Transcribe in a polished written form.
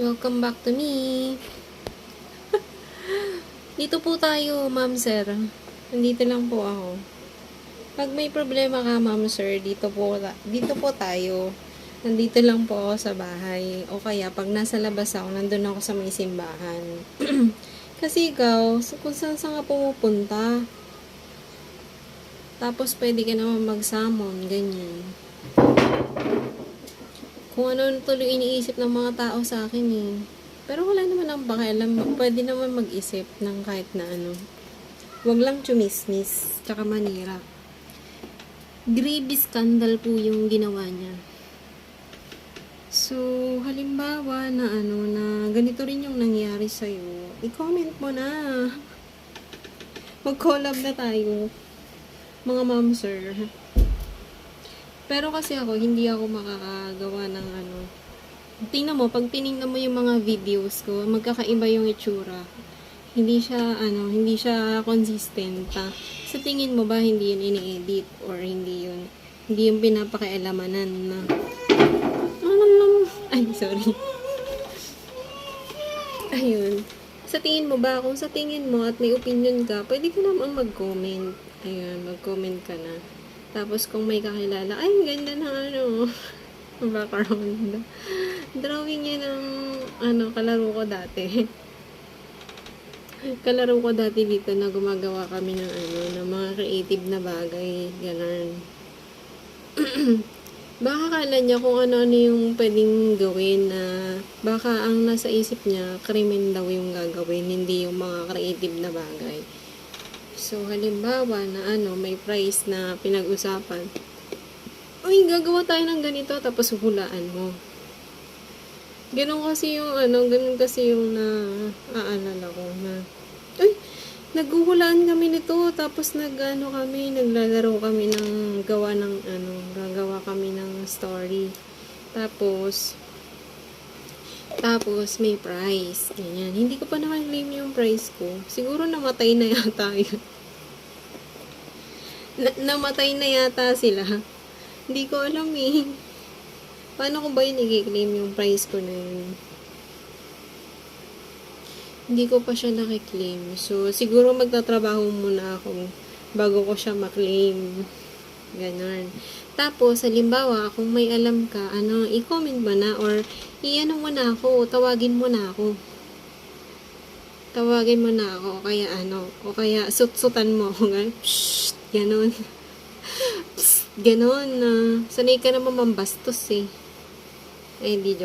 Welcome back to me. Dito po tayo, ma'am sir. Nandito lang po ako. Pag may problema ka, ma'am sir, dito po tayo. Nandito lang po ako sa bahay. O kaya, pag nasa labas ako, nandun ako sa may simbahan. Kasi ikaw, kung saan ka pumupunta. Tapos, pwede ka naman mag-summon, ganyan. Kung ano tuloy iniisip ng mga tao sa akin eh. Pero wala naman ang pakialam. Pwede naman mag-isip ng kahit na ano. Huwag lang chumismis. Tsaka manira. Grave scandal po yung ginawa niya. So, halimbawa na na ganito rin yung nangyari sa'yo. I-comment mo na. Mag-collab na tayo. Mga ma'am sir. Pero kasi ako, hindi ako makakagawa ng Tingnan mo, pag tinignan mo yung mga videos ko, magkakaiba yung itsura. Hindi siya consistent. Sa tingin mo ba, hindi yun ini-edit? Or hindi yung pinapakialamanan na... Ay, sorry. Ayun. Sa tingin mo ba, kung sa tingin mo at may opinion ka, pwede ka naman mag-comment. Ayun, mag-comment ka na. Tapos, kung may kakilala, ay, ganda ng background. Drawing niya ng, kalaro ko dati. Kalaro ko dati dito na gumagawa kami ng, ng mga creative na bagay. Ganun. Baka kala niya kung ano yung pwedeng gawin na, baka ang nasa isip niya, krimen daw yung gagawin, hindi yung mga creative na bagay. So, halimbawa na may price na pinag-usapan. Uy, gagawa tayo ng ganito, tapos hulaan mo. Ganun kasi yung naaalala ko na, uy, naghuhulaan kami nito, tapos naglalaro kami ng gagawa kami ng story. Tapos may prize. Ganyan. Hindi ko pa naka-claim yung prize ko. Siguro namatay na yata yun. Namatay na yata sila. Hindi ko alam eh. Paano ko ba yun i-claim yung prize ko na yun? Hindi ko pa siya nakiklaim. So, siguro magtatrabaho muna ako bago ko siya maklaim. Ganon. Tapos, halimbawa, kung may alam ka, i-comment mo na or mo na ako, tawagin mo na ako. Tawagin mo na ako, o kaya sut-sutan mo ako. Psst, ganon. Psst, ganon. Sanay ka naman mambastos eh. Ay, hindi joke.